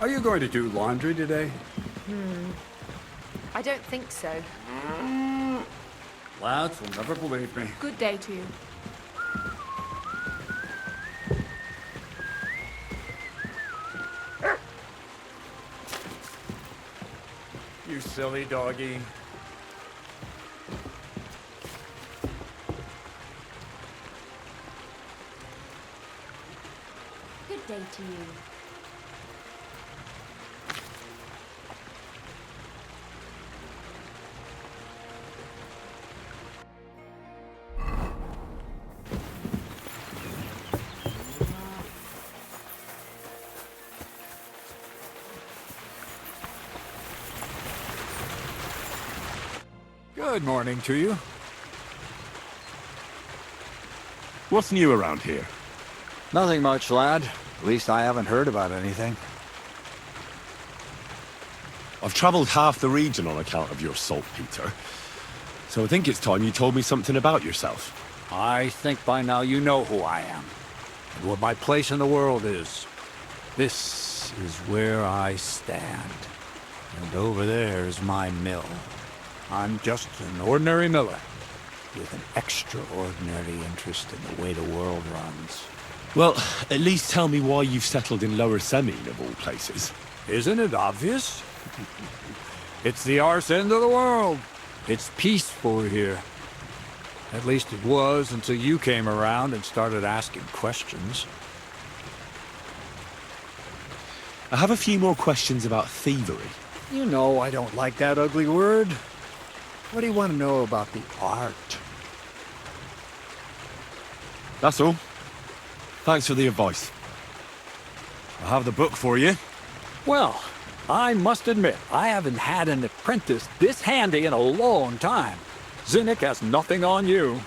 Are you going to do laundry today? I don't think so. Lads will never believe me. Good day to you. You silly doggy. Good day to you. Good morning to you. What's new around here? Nothing much, lad. At least I haven't heard about anything. I've traveled half the region on account of your saltpeter. So I think it's time you told me something about yourself. I think by now you know who I am, and what my place in the world is. This is where I stand. And over there is my mill. I'm just an ordinary miller, with an extraordinary interest in the way the world runs. Well, at least tell me why you've settled in Lower Semine, of all places. Isn't it obvious? It's the arse end of the world. It's peaceful here. At least it was until you came around and started asking questions. I have a few more questions about thievery. You know I don't like that ugly word. What do you want to know about the art? That's all. Thanks for the advice. I have the book for you. Well, I must admit, I haven't had an apprentice this handy in a long time. Zinnik has nothing on you.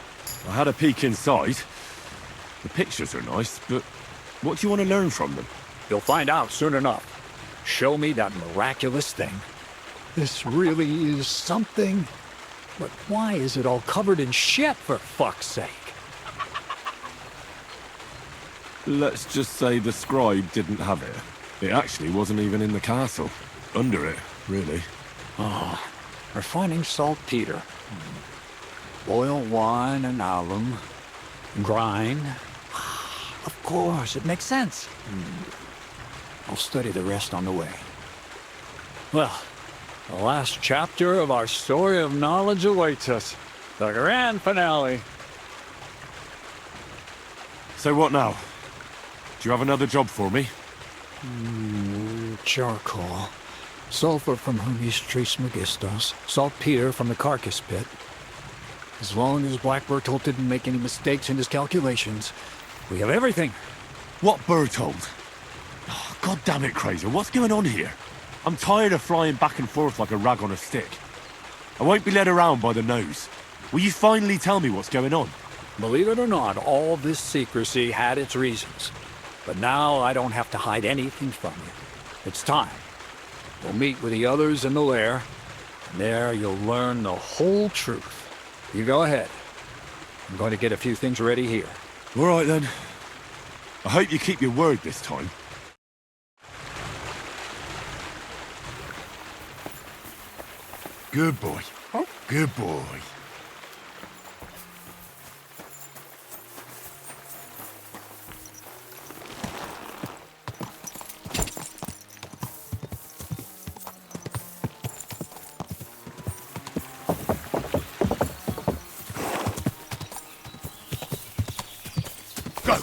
I had a peek inside. The pictures are nice, but what do you want to learn from them? You'll find out soon enough. Show me that miraculous thing. This really is something. But why is it all covered in shit, for fuck's sake? Let's just say the scribe didn't have it. It actually wasn't even in the castle. Under it, really. Oh, refining saltpeter. Boil wine and alum. Grind. Of course, it makes sense. I'll study the rest on the way. Well, the last chapter of our story of knowledge awaits us. The grand finale. So what now? Do you have another job for me? Charcoal. Sulfur from Hunis Trismegistos. Saltpeter from the carcass pit. As long as Black Bertolt didn't make any mistakes in his calculations, we have everything. What Bertold? Oh, God damn it, Kreyzl, what's going on here? I'm tired of flying back and forth like a rag on a stick. I won't be led around by the nose. Will you finally tell me what's going on? Believe it or not, all this secrecy had its reasons. But now I don't have to hide anything from you. It's time. We'll meet with the others in the lair, and there you'll learn the whole truth. You go ahead. I'm going to get a few things ready here. All right, then. I hope you keep your word this time. Good boy. Good boy. Go!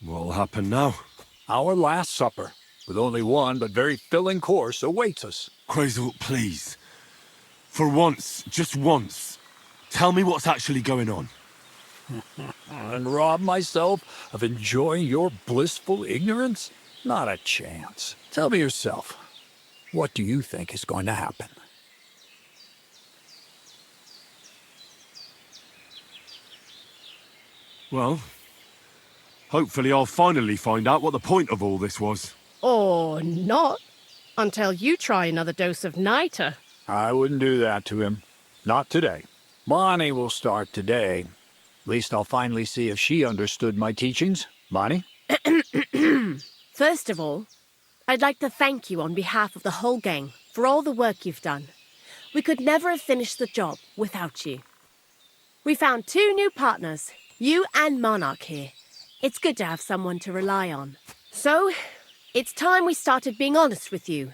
What'll happen now? Our last supper, with only one but very filling course, awaits us. Kreyzl, please. For once, just once, tell me what's actually going on. And rob myself of enjoying your blissful ignorance? Not a chance. Tell me yourself, what do you think is going to happen? Well, hopefully I'll finally find out what the point of all this was. Or not, until you try another dose of niter. I wouldn't do that to him. Not today. Bonnie will start today. At least I'll finally see if she understood my teachings. Bonnie? First of all, I'd like to thank you on behalf of the whole gang for all the work you've done. We could never have finished the job without you. We found 2 new partners, you and Monarch here. It's good to have someone to rely on. So, it's time we started being honest with you,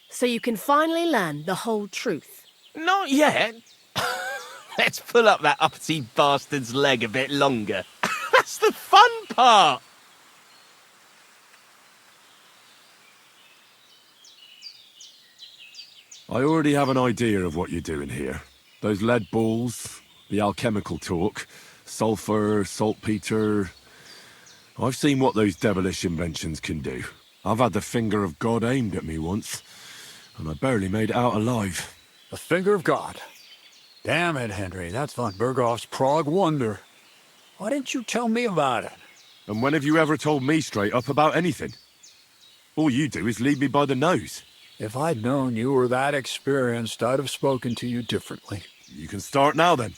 so you can finally learn the whole truth. Not yet. Let's pull up that uppity bastard's leg a bit longer. That's the fun part! I already have an idea of what you're doing here. Those lead balls, the alchemical talk, sulfur, saltpeter. I've seen what those devilish inventions can do. I've had the finger of God aimed at me once, and I barely made it out alive. The finger of God. Damn it, Henry. That's von Berghoff's Prague wonder. Why didn't you tell me about it? And when have you ever told me straight up about anything? All you do is lead me by the nose. If I'd known you were that experienced, I'd have spoken to you differently. You can start now, then.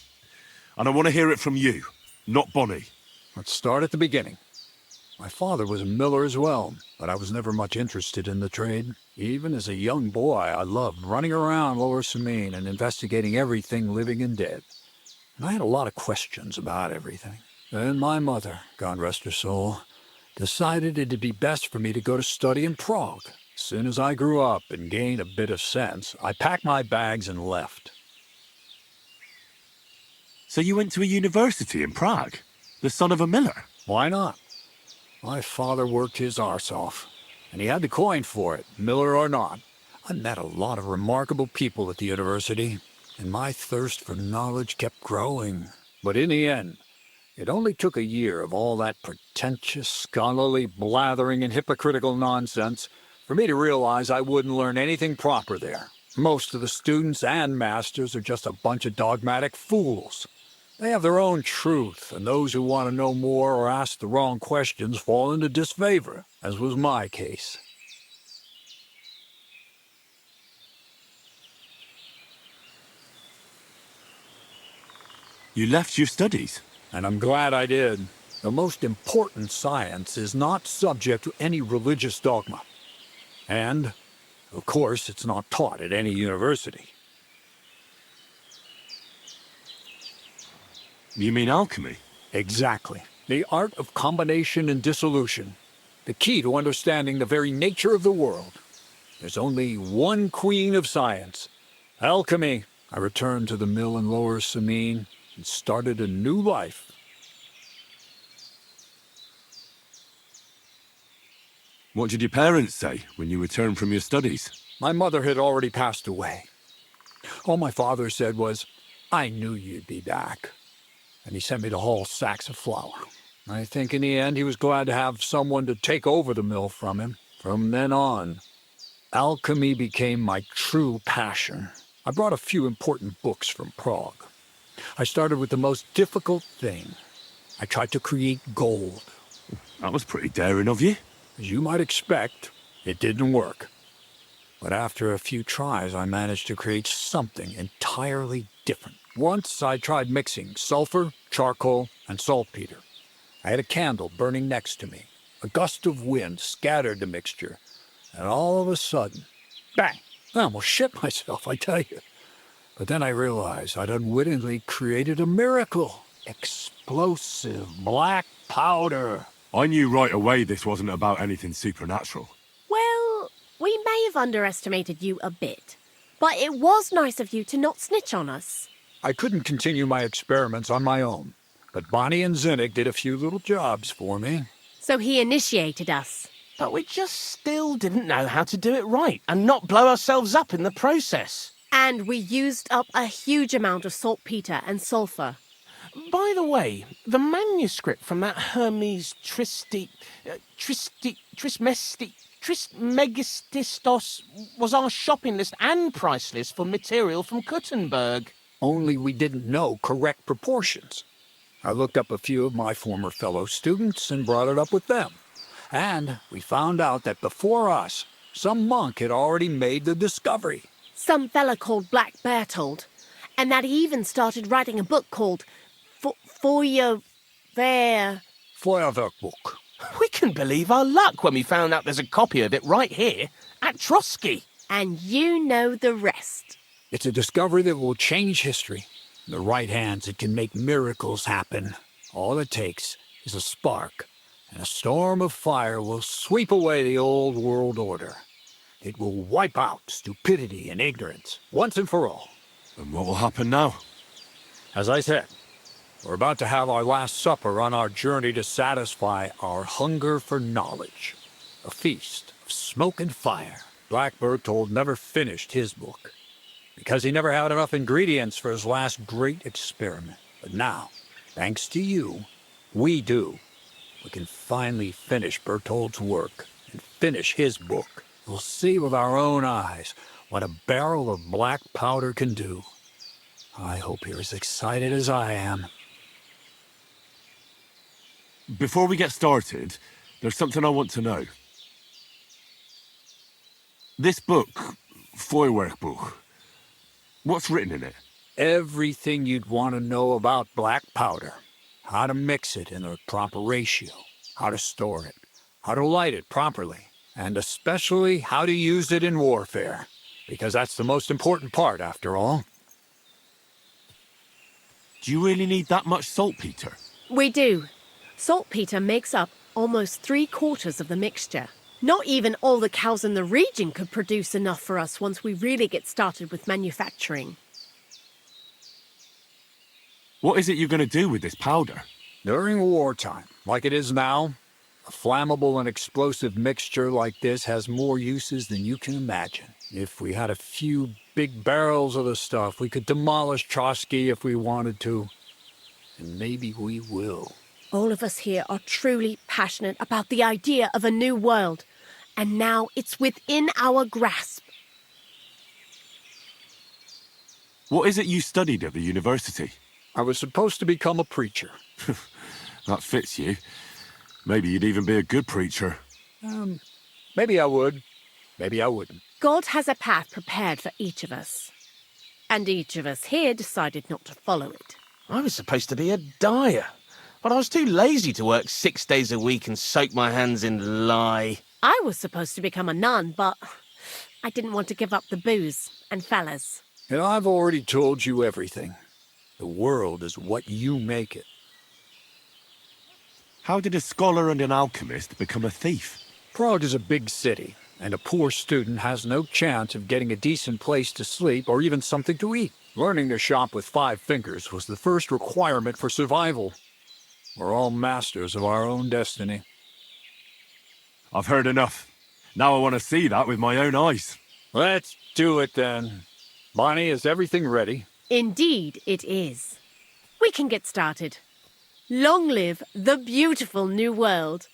And I want to hear it from you, not Bonnie. Let's start at the beginning. My father was a miller as well, but I was never much interested in the trade. Even as a young boy, I loved running around Lower Semine and investigating everything living and dead. And I had a lot of questions about everything. Then my mother, God rest her soul, decided it'd be best for me to go to study in Prague. As soon as I grew up and gained a bit of sense, I packed my bags and left. So you went to a university in Prague? The son of a miller? Why not? My father worked his arse off, and he had the coin for it, miller or not. I met a lot of remarkable people at the university, and my thirst for knowledge kept growing. But in the end, it only took a year of all that pretentious, scholarly blathering and hypocritical nonsense for me to realize I wouldn't learn anything proper there. Most of the students and masters are just a bunch of dogmatic fools. They have their own truth, and those who want to know more or ask the wrong questions fall into disfavor, as was my case. You left your studies? And I'm glad I did. The most important science is not subject to any religious dogma. And, of course, it's not taught at any university. You mean alchemy? Exactly. The art of combination and dissolution. The key to understanding the very nature of the world. There's only one queen of science. Alchemy. I returned to the mill in Lower Semine and started a new life. What did your parents say when you returned from your studies? My mother had already passed away. All my father said was, "I knew you'd be back." And he sent me to haul sacks of flour. I think in the end he was glad to have someone to take over the mill from him. From then on, alchemy became my true passion. I brought a few important books from Prague. I started with the most difficult thing. I tried to create gold. That was pretty daring of you. As you might expect, it didn't work. But after a few tries, I managed to create something entirely different. Once I tried mixing sulfur, charcoal, and saltpeter. I had a candle burning next to me. A gust of wind scattered the mixture, and all of a sudden, bang! I almost shit myself, I tell you. But then I realized I'd unwittingly created a miracle. Explosive black powder. I knew right away this wasn't about anything supernatural. Well, we may have underestimated you a bit, but it was nice of you to not snitch on us. I couldn't continue my experiments on my own, but Bonnie and Zinnik did a few little jobs for me. So he initiated us. But we just still didn't know how to do it right and not blow ourselves up in the process. And we used up a huge amount of saltpeter and sulfur. By the way, the manuscript from that Hermes Trismegistos was our shopping list and price list for material from Kuttenberg. Only we didn't know correct proportions. I looked up a few of my former fellow students and brought it up with them. And we found out that before us, some monk had already made the discovery. Some fella called Black Bertold, and that he even started writing a book called Feuerwehr. Feuerwerkbuch. We couldn't believe our luck when we found out there's a copy of it right here at Trotsky. And you know the rest. It's a discovery that will change history. In the right hands, it can make miracles happen. All it takes is a spark, and a storm of fire will sweep away the old world order. It will wipe out stupidity and ignorance, once and for all. And what will happen now? As I said, we're about to have our last supper on our journey to satisfy our hunger for knowledge. A feast of smoke and fire. Black Bertold never finished his book, because he never had enough ingredients for his last great experiment. But now, thanks to you, we do. We can finally finish Bertold's work and finish his book. We'll see with our own eyes what a barrel of black powder can do. I hope you're as excited as I am. Before we get started, there's something I want to know. This book, Feuerwerkbuch, what's written in it? Everything you'd want to know about black powder. How to mix it in the proper ratio, how to store it, how to light it properly, and especially how to use it in warfare, because that's the most important part, after all. Do you really need that much saltpeter? We do. Saltpeter makes up almost 3/4 of the mixture. Not even all the cows in the region could produce enough for us once we really get started with manufacturing. What is it you're going to do with this powder? During wartime, like it is now, a flammable and explosive mixture like this has more uses than you can imagine. If we had a few big barrels of the stuff, we could demolish Trotsky if we wanted to. And maybe we will. All of us here are truly passionate about the idea of a new world, and now it's within our grasp. What is it you studied at the university? I was supposed to become a preacher. That fits you. Maybe you'd even be a good preacher. Maybe I would. Maybe I wouldn't. God has a path prepared for each of us. And each of us here decided not to follow it. I was supposed to be a dyer, but I was too lazy to work 6 days a week and soak my hands in lye. I was supposed to become a nun, but I didn't want to give up the booze and fellas. And I've already told you everything. The world is what you make it. How did a scholar and an alchemist become a thief? Prague is a big city, and a poor student has no chance of getting a decent place to sleep or even something to eat. Learning to shop with 5 fingers was the first requirement for survival. We're all masters of our own destiny. I've heard enough. Now I want to see that with my own eyes. Let's do it then. Bonnie, is everything ready? Indeed it is. We can get started. Long live the beautiful new world.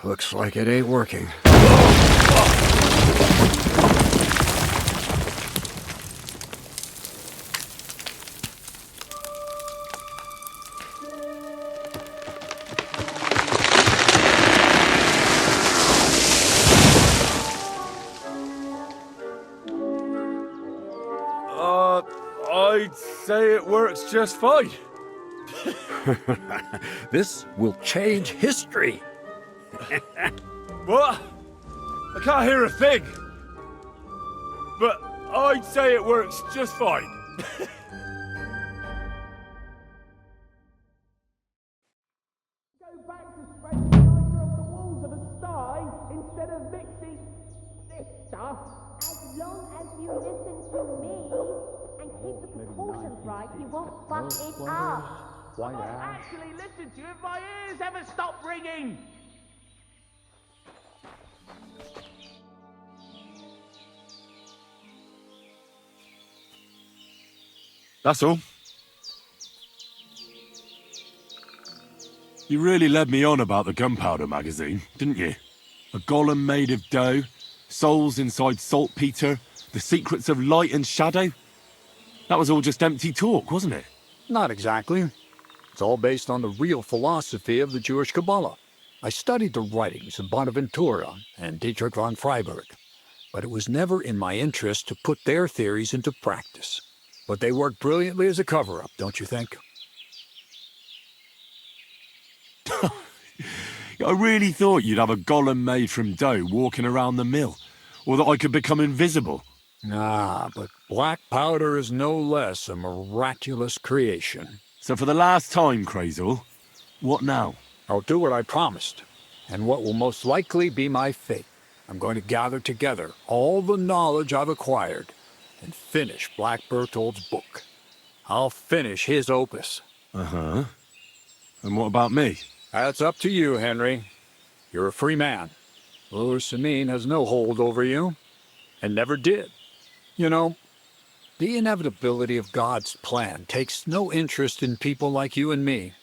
Looks like it ain't working. say it works just fine. This will change history. What? I can't hear a thing. But I'd say it works just fine. Go back to spreading the lighter off the walls of a sty instead of mixing this stuff. As long as you listen to me and keep the precautions right, you won't fuck it up. White I'll ash. actually listen to you if my ears ever stop ringing. That's all. You really led me on about the gunpowder magazine, didn't you? A golem made of dough, souls inside saltpeter, the secrets of light and shadow. That was all just empty talk, wasn't it? Not exactly. It's all based on the real philosophy of the Jewish Kabbalah. I studied the writings of Bonaventura and Dietrich von Freiberg, but it was never in my interest to put their theories into practice. But they worked brilliantly as a cover-up, don't you think? I really thought you'd have a golem made from dough walking around the mill, or that I could become invisible. Ah, but black powder is no less a miraculous creation. So for the last time, Kreyzl, what now? I'll do what I promised, and what will most likely be my fate. I'm going to gather together all the knowledge I've acquired and finish Black Berthold's book. I'll finish his opus. Uh-huh. And what about me? That's up to you, Henry. You're a free man. Lord Semine has no hold over you, and never did. You know, the inevitability of God's plan takes no interest in people like you and me.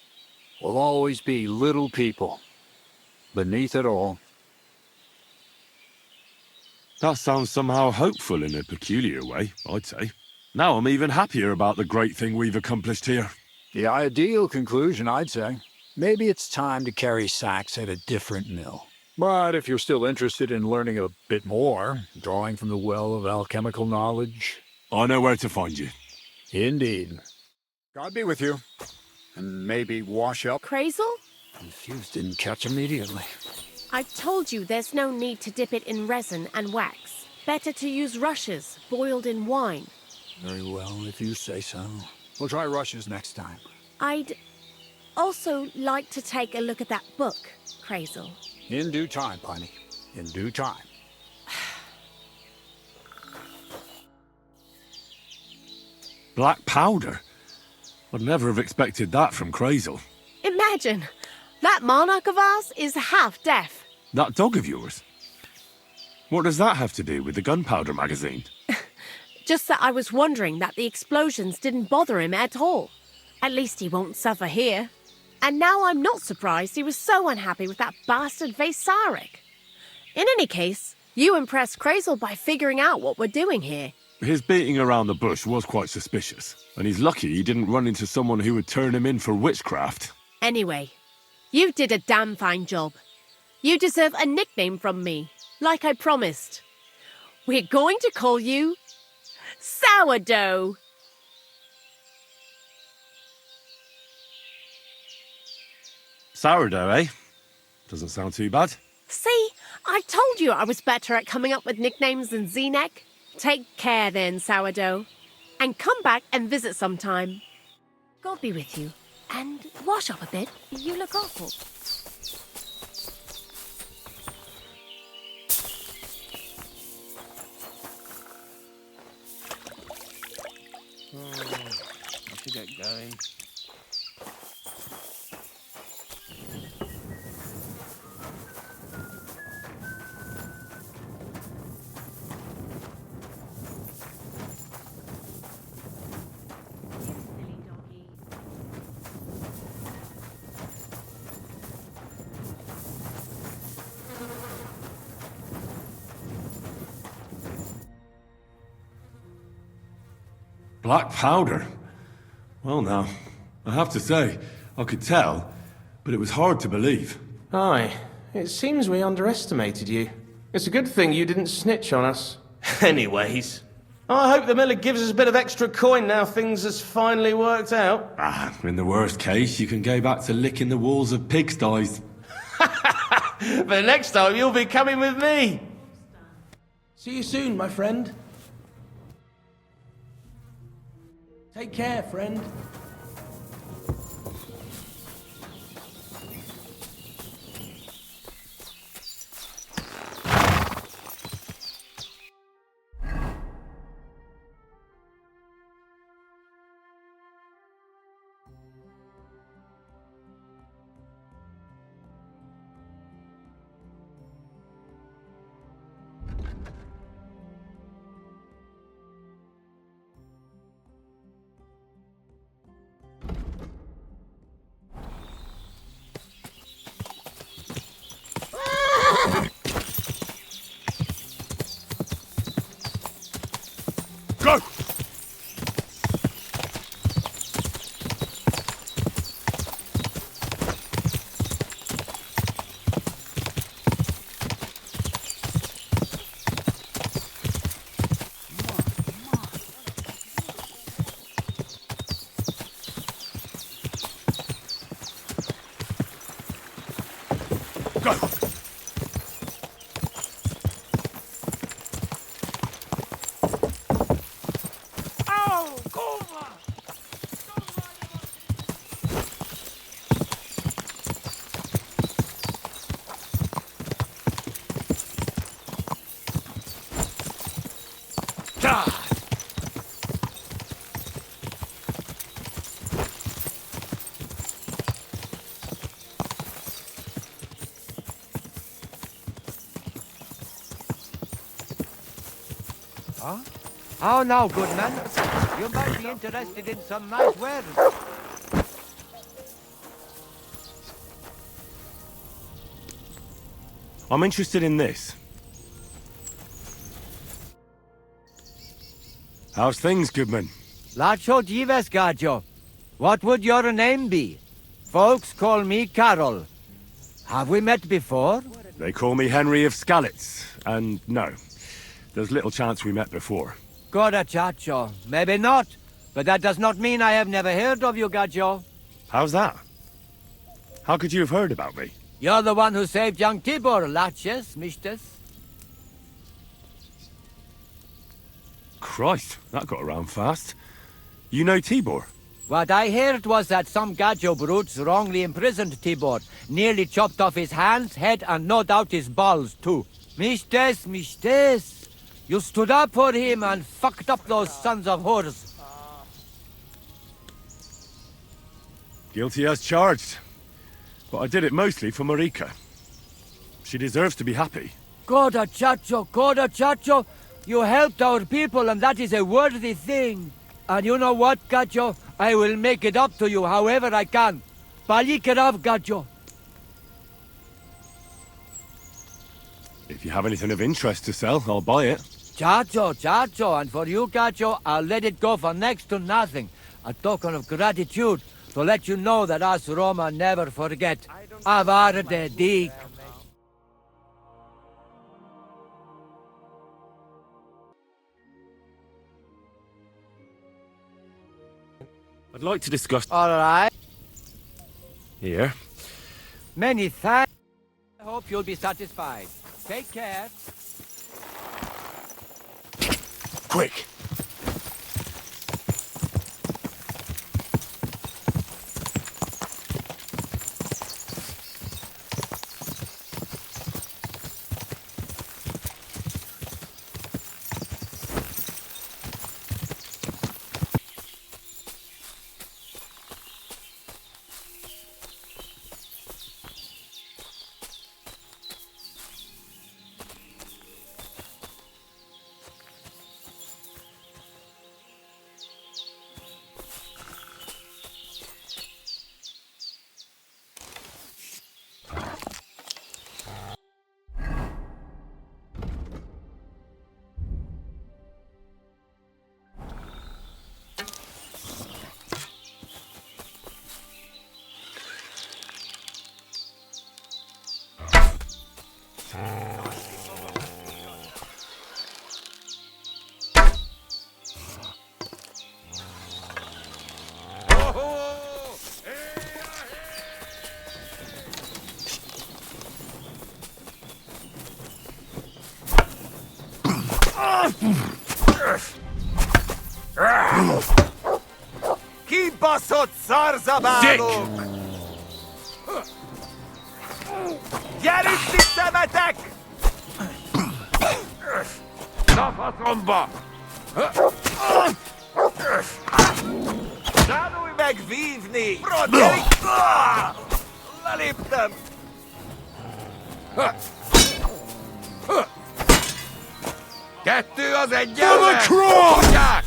We'll always be little people, beneath it all. That sounds somehow hopeful in a peculiar way, I'd say. Now I'm even happier about the great thing we've accomplished here. The ideal conclusion, I'd say. Maybe it's time to carry sacks at a different mill. But if you're still interested in learning a bit more, drawing from the well of alchemical knowledge... I know where to find you. Indeed. God be with you. And maybe wash up. Kreyzl? The fuse didn't catch immediately. I've told you there's no need to dip it in resin and wax. Better to use rushes, boiled in wine. Very well, if you say so. We'll try rushes next time. I'd also like to take a look at that book, Kreyzl. In due time, Piney. In due time. Black powder? I'd never have expected that from Kreyzl. Imagine, that monarch of ours is half deaf. That dog of yours? What does that have to do with the gunpowder magazine? Just that I was wondering that the explosions didn't bother him at all. At least he won't suffer here. And now I'm not surprised he was so unhappy with that bastard Vasarik. In any case, you impressed Kreyzl by figuring out what we're doing here. His beating around the bush was quite suspicious, and he's lucky he didn't run into someone who would turn him in for witchcraft. Anyway, you did a damn fine job. You deserve a nickname from me, like I promised. We're going to call you Sourdough. Sourdough, eh? Doesn't sound too bad. See, I told you I was better at coming up with nicknames than Z-Neck. Take care then, Sourdough. And come back and visit sometime. God be with you. And wash up a bit. You look awful. I should get going. Black powder? Well now, I have to say, I could tell, but it was hard to believe. Aye, it seems we underestimated you. It's a good thing you didn't snitch on us. Anyways, I hope the miller gives us a bit of extra coin now things has finally worked out. In the worst case, you can go back to licking the walls of pigsties. But next time you'll be coming with me. See you soon, my friend. Take care, friend. Go! Go! How now, good man? You might be interested in some nice wares. I'm interested in this. How's things, Goodman? Lacho Dives Gajo. What would your name be? Folks call me Karol. Have we met before? They call me Henry of Skalitz, and no, there's little chance we met before. Goda chacho. Maybe not, but that does not mean I have never heard of you, Gajo. How's that? How could you have heard about me? You're the one who saved young Tibor, Laches, Mishtes. Christ, that got around fast. You know Tibor? What I heard was that some Gajo brutes wrongly imprisoned Tibor, nearly chopped off his hands, head, and no doubt his balls, too. Mishtes, Mishtes. You stood up for him and fucked up those sons of whores. Guilty as charged. But I did it mostly for Marika. She deserves to be happy. Goda chacho. You helped our people and that is a worthy thing. And you know what, Gajo? I will make it up to you however I can. Balikerav, Gajo. If you have anything of interest to sell, I'll buy it. Chacho, and for you, Gajo, I'll let it go for next to nothing. A token of gratitude to let you know that us Roma never forget. Avarde dig. I'd like to discuss... All right. Here. Many thanks. I hope you'll be satisfied. Take care. Quick! Kiba sotsar zabalu! Yarıştık semetek! Zafa tromba! Szanuj meg vívni! Brodjeli! Leléptem! Kettő az egy ellen! Tudják!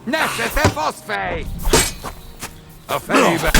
Nesze, te faszfej! A fejébe!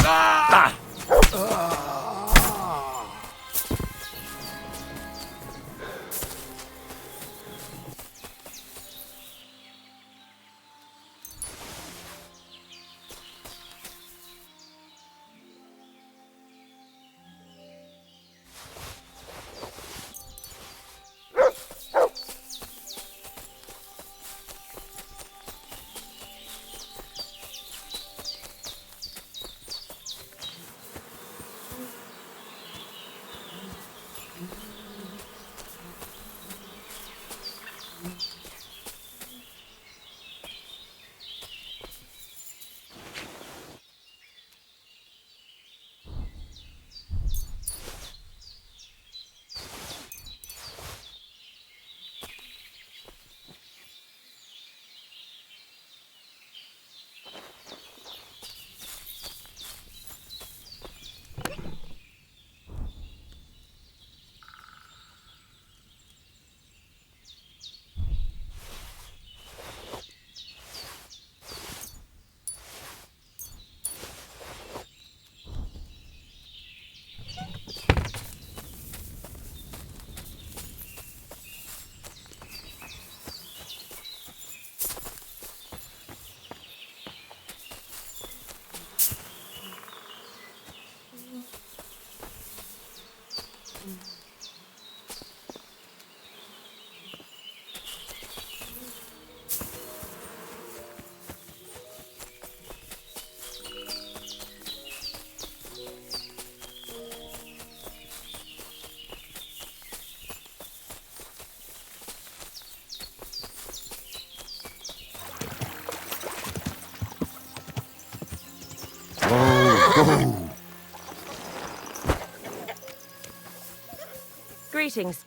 Greetings.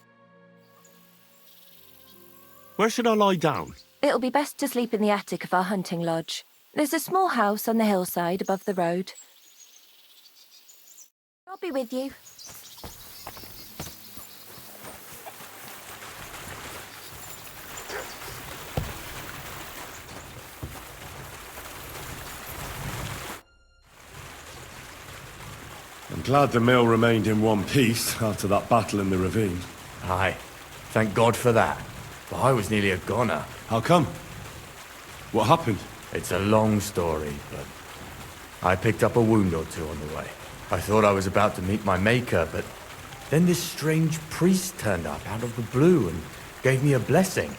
Where should I lie down? It'll be best to sleep in the attic of our hunting lodge. There's a small house on the hillside above the road. I'll be with you. I'm glad the mill remained in one piece after that battle in the ravine. Aye. Thank God for that. But I was nearly a goner. How come? What happened? It's a long story, but I picked up a wound or two on the way. I thought I was about to meet my maker, but then this strange priest turned up out of the blue and gave me a blessing.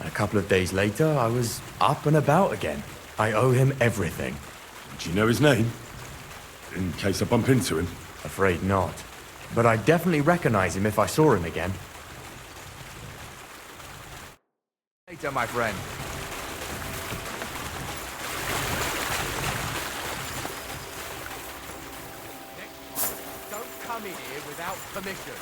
And a couple of days later, I was up and about again. I owe him everything. Do you know his name? In case I bump into him? Afraid not. But I'd definitely recognize him if I saw him again. Later, my friend. Don't come in here without permission.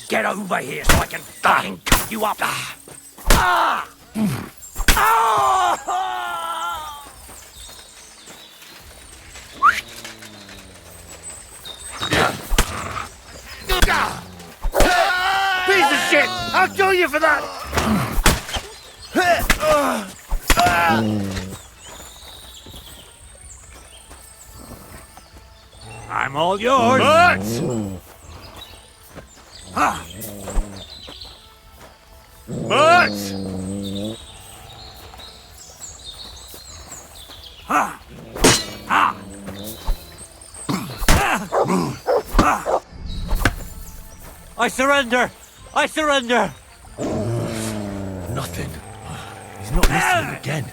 Get over here so I can fucking cut you up. Piece of shit! I'll kill you for that! I'm all yours. Max! I surrender! I surrender! Nothing. He's not listening again.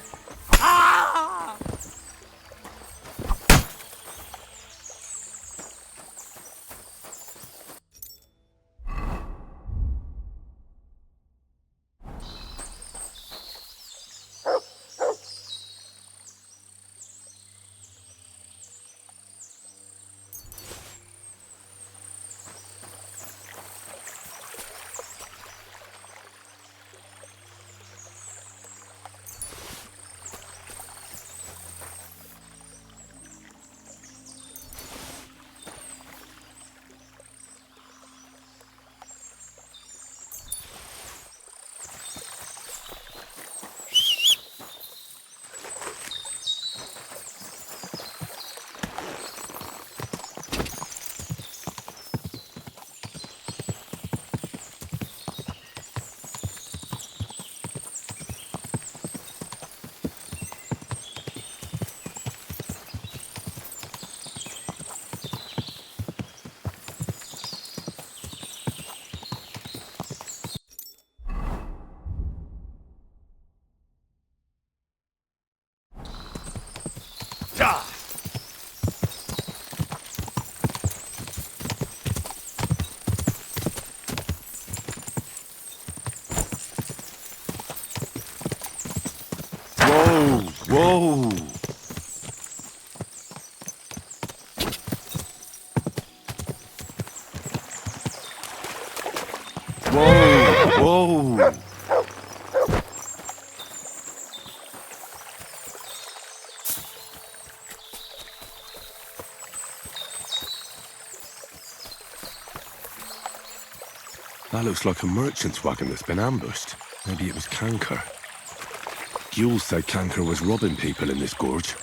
Whoa! Whoa! That looks like a merchant's wagon that's been ambushed. Maybe it was Canker. Jules said Canker was robbing people in this gorge.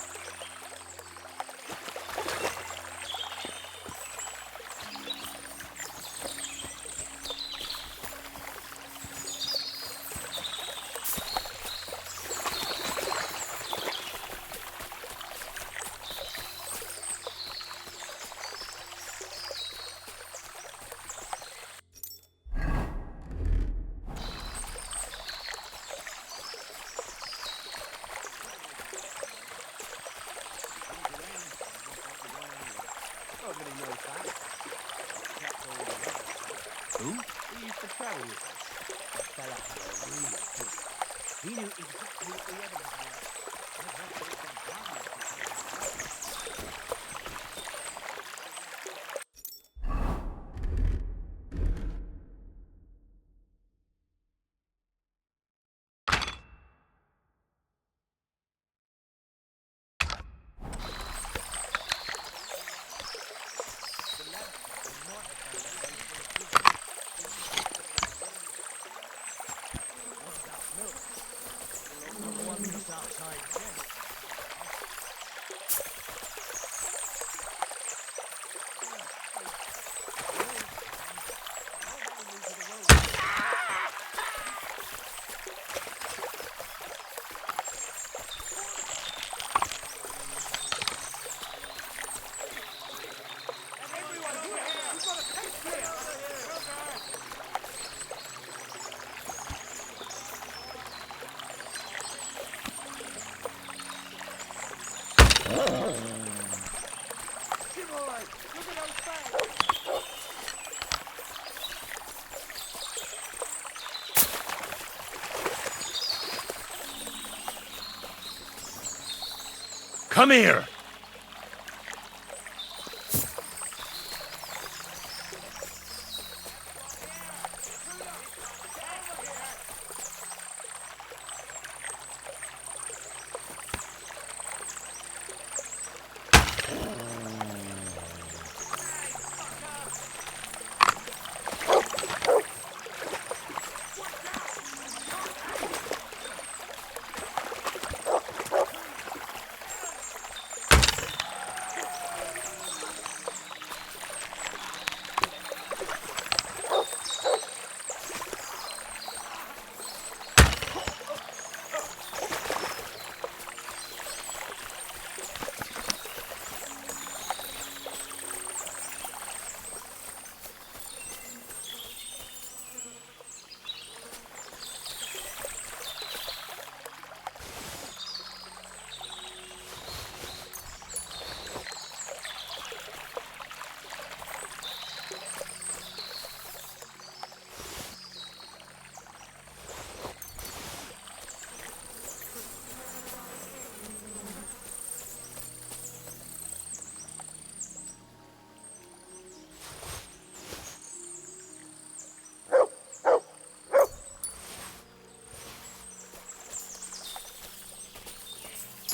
Come here!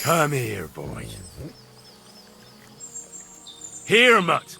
Come here, boy. Here, mutt.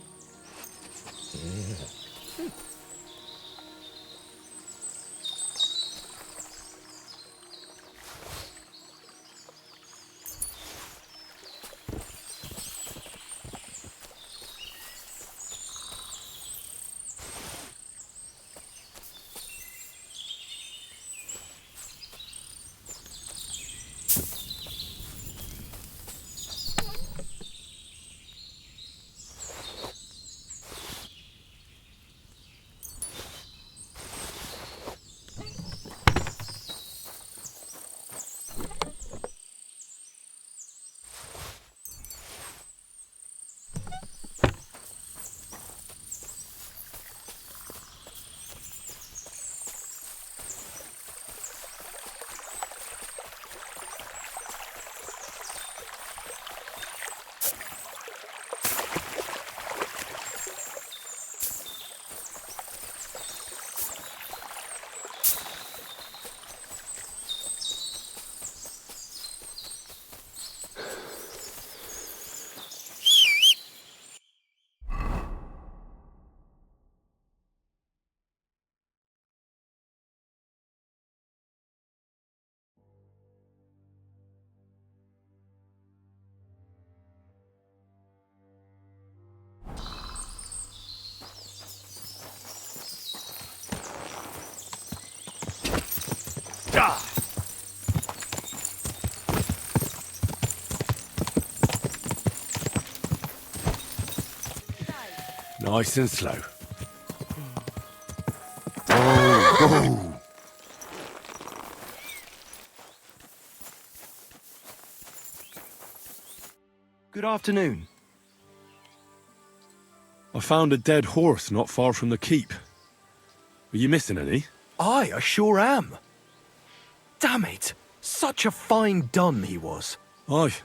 Nice and slow. Oh. Good afternoon. I found a dead horse not far from the keep. Are you missing any? Aye, I sure am. Damn it! Such a fine dun he was. Aye.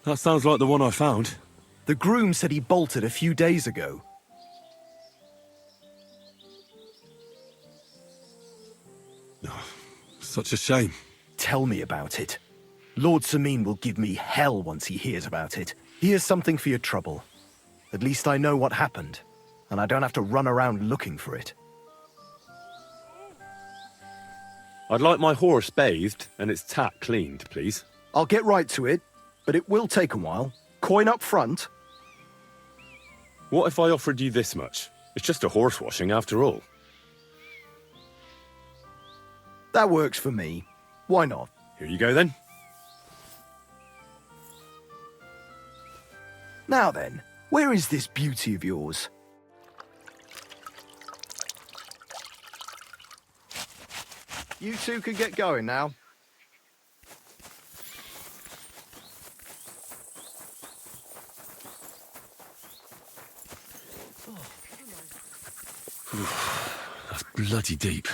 That sounds like the one I found. The groom said he bolted a few days ago. Such a shame. Tell me about it. Lord Semine will give me hell once he hears about it. Here's something for your trouble. At least I know what happened, and I don't have to run around looking for it. I'd like my horse bathed and its tack cleaned, please. I'll get right to it, but it will take a while. Coin up front. What if I offered you this much? It's just a horse washing after all. That works for me. Why not? Here you go then. Now then, where is this beauty of yours? You two can get going now. That's bloody deep.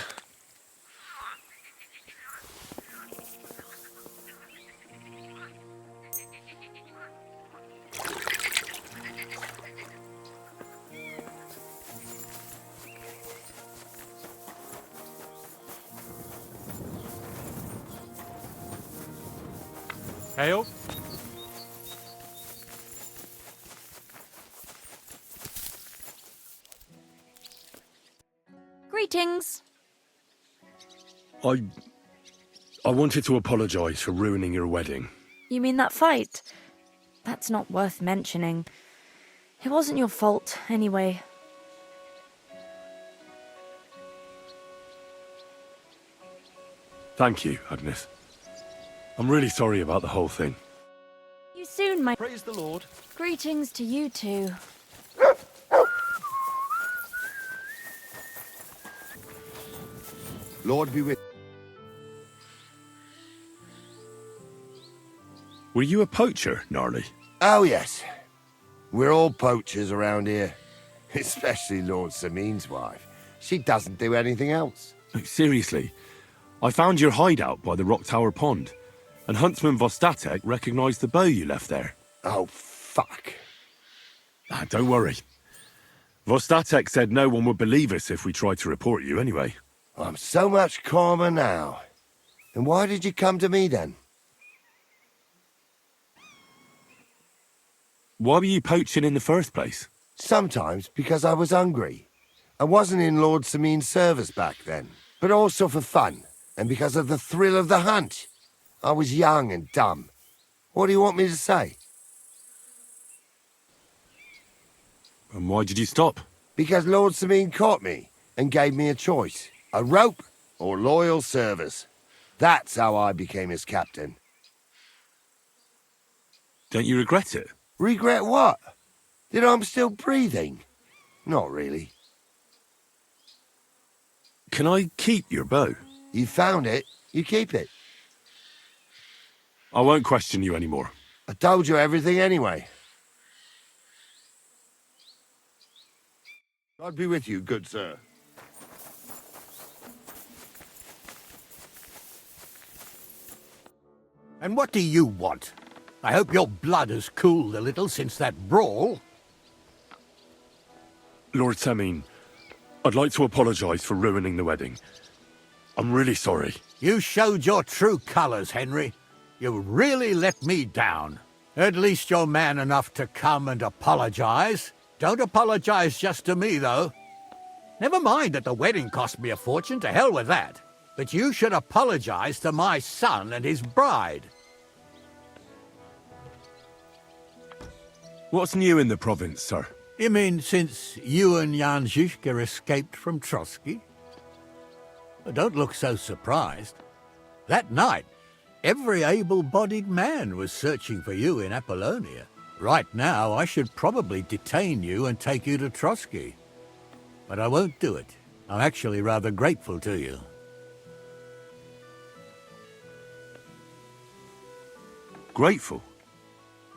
Hail. Greetings. I wanted to apologise for ruining your wedding. You mean that fight? That's not worth mentioning. It wasn't your fault, anyway. Thank you, Agnes. I'm really sorry about the whole thing. You soon, my... Praise the Lord. Greetings to you too. Lord be with... Were you a poacher, Gnarly? Oh, yes. We're all poachers around here. Especially Lord Semine's wife. She doesn't do anything else. Seriously, I found your hideout by the Rock Tower Pond, and Huntsman Vostatek recognised the bow you left there. Oh, fuck. Don't worry. Vostatek said no one would believe us if we tried to report you anyway. I'm so much calmer now. And why did you come to me then? Why were you poaching in the first place? Sometimes because I was hungry. I wasn't in Lord Semine's service back then, but also for fun, and because of the thrill of the hunt. I was young and dumb. What do you want me to say? And why did you stop? Because Lord Semine caught me and gave me a choice. A rope or loyal service. That's how I became his captain. Don't you regret it? Regret what? That I'm still breathing? Not really. Can I keep your bow? You found it, you keep it. I won't question you anymore. I told you everything anyway. God be with you, good sir. And what do you want? I hope your blood has cooled a little since that brawl. Lord Semine, I'd like to apologise for ruining the wedding. I'm really sorry. You showed your true colours, Henry. You really let me down. At least you're man enough to come and apologise. Don't apologise just to me, though. Never mind that the wedding cost me a fortune, to hell with that. But you should apologise to my son and his bride. What's new in the province, sir? You mean since you and Jan Semine escaped from Trotsky? Well, don't look so surprised. That night, every able-bodied man was searching for you in Apollonia. Right now, I should probably detain you and take you to Trotsky. But I won't do it. I'm actually rather grateful to you. Grateful?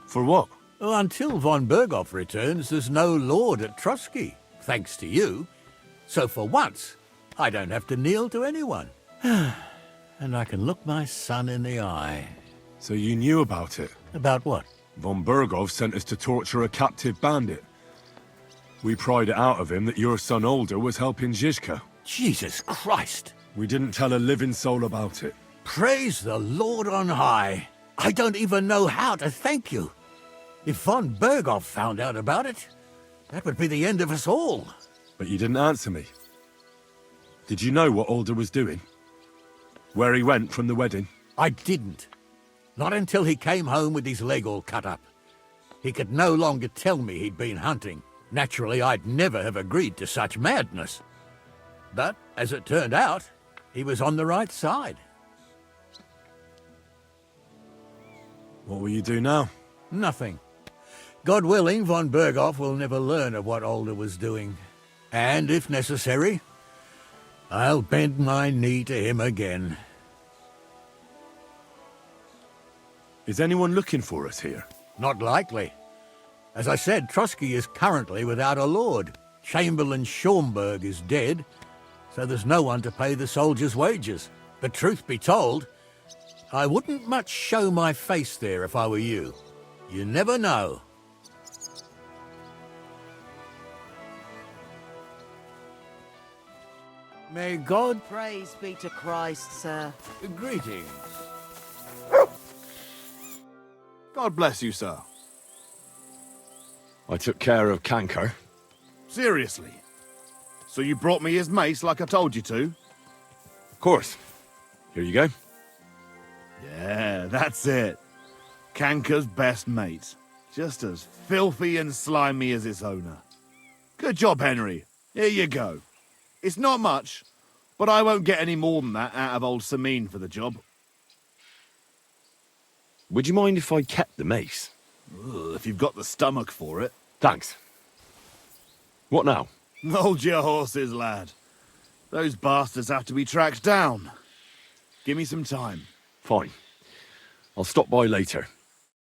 For what? Well, until von Berghoff returns, there's no lord at Trotsky, thanks to you. So for once, I don't have to kneel to anyone. And I can look my son in the eye. So you knew about it? About what? Von Berghoff sent us to torture a captive bandit. We pried it out of him that your son Older was helping Zizka. Jesus Christ! We didn't tell a living soul about it. Praise the Lord on high. I don't even know how to thank you. If von Berghoff found out about it, that would be the end of us all. But you didn't answer me. Did you know what Older was doing? Where he went from the wedding? I didn't. Not until he came home with his leg all cut up. He could no longer tell me he'd been hunting. Naturally, I'd never have agreed to such madness. But, as it turned out, he was on the right side. What will you do now? Nothing. God willing, von Berghoff will never learn of what Older was doing. And, if necessary, I'll bend my knee to him again. Is anyone looking for us here? Not likely. As I said, Trotsky is currently without a lord. Chamberlain Schaumburg is dead, so there's no one to pay the soldiers' wages. But truth be told, I wouldn't much show my face there if I were you. You never know. May God... Praise be to Christ, sir. Greetings. God bless you, sir. I took care of Canker. Seriously? So you brought me his mace like I told you to? Of course. Here you go. Yeah, that's it. Canker's best mate. Just as filthy and slimy as its owner. Good job, Henry. Here you go. It's not much, but I won't get any more than that out of old Semine for the job. Would you mind if I kept the mace? Ugh, if you've got the stomach for it. Thanks. What now? Hold your horses, lad. Those bastards have to be tracked down. Give me some time. Fine. I'll stop by later.